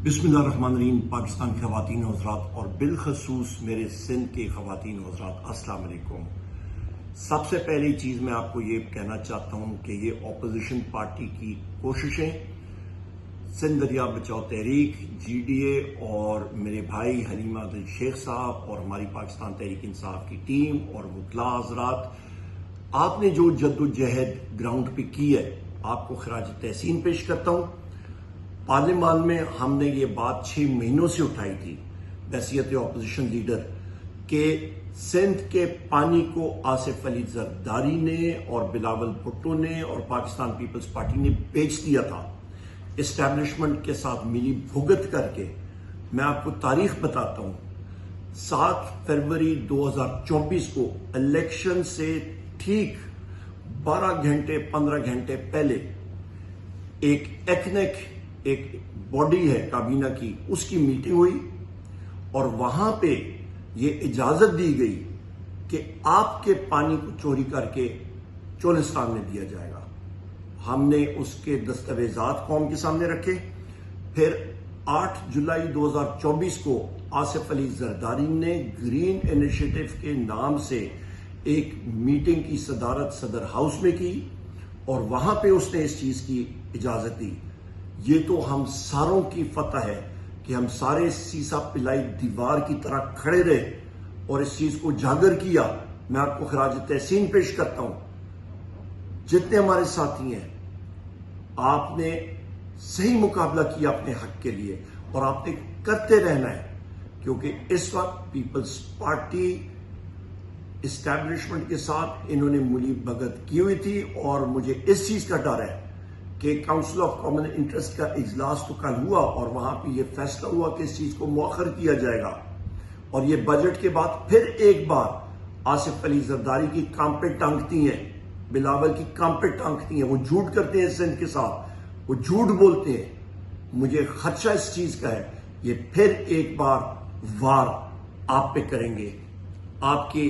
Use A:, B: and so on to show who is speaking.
A: बिस्मिल्लाहिर्रहमानिर्रहीम। पाकिस्तान की ख़वातीन और हज़रात और बिलखसूस मेरे सिंध के ख़वातीन और हज़रात, अस्सलाम वालेकुम। सबसे पहली चीज़ मैं आपको ये कहना चाहता हूँ कि ये अपोजिशन पार्टी की कोशिशें, सिंध दरिया बचाओ तहरीक, GDA और मेरे भाई हलीमा अब्दुल शेख साहब और हमारी पाकिस्तान तहरीक इंसाफ की टीम और वकला हज़रात, आपने जो जद्दोजहद ग्राउंड पे की है, आपको खराज तहसीन पेश करता हूँ। पार्लियामान में हमने ये बात 6 महीनों से उठाई थी बहसियत अपोजिशन लीडर के सिंध के पानी को आसिफ अली जरदारी ने और बिलावल भुट्टो ने और पाकिस्तान पीपल्स पार्टी ने बेच दिया था एस्टैब्लिशमेंट के साथ मिली भुगत करके। मैं आपको तारीख बताता हूं, 7 फरवरी 2024 को इलेक्शन से ठीक 12 घंटे 15 घंटे पहले एक बॉडी है काबीना की, उसकी मीटिंग हुई और वहां पे ये इजाजत दी गई कि आपके पानी को चोरी करके चोलिस्तान में दिया जाएगा। हमने उसके दस्तावेजात कौम के सामने रखे। फिर 8 जुलाई 2024 को आसिफ अली जरदारी ने ग्रीन इनिशिएटिव के नाम से एक मीटिंग की सदारत सदर हाउस में की और वहां पे उसने इस चीज की इजाजत दी। ये तो हम सारों की फतह है कि हम सारे सीसा पिलाई दीवार की तरह खड़े रहे और इस चीज को उजागर किया। मैं आपको खराज तहसीन पेश करता हूं। जितने हमारे साथी हैं, आपने सही मुकाबला किया अपने हक के लिए और आपने करते रहना है, क्योंकि इस वक्त पीपल्स पार्टी एस्टैब्लिशमेंट के साथ इन्होंने मुली भगत की हुई थी और मुझे इस चीज का डर है कि काउंसिल ऑफ कॉमन इंटरेस्ट का इजलास तो कल हुआ और वहां पे ये फैसला हुआ कि इस चीज को मुअख्खर किया जाएगा और ये बजट के बाद फिर एक बार आसिफ अली जरदारी की काम पे टांगती हैं, बिलावल की काम पे टांगती हैं। वो झूठ करते हैं सिंध के साथ, वो झूठ बोलते हैं। मुझे खदशा इस चीज का है, ये फिर एक बार वार आप पे करेंगे। आपके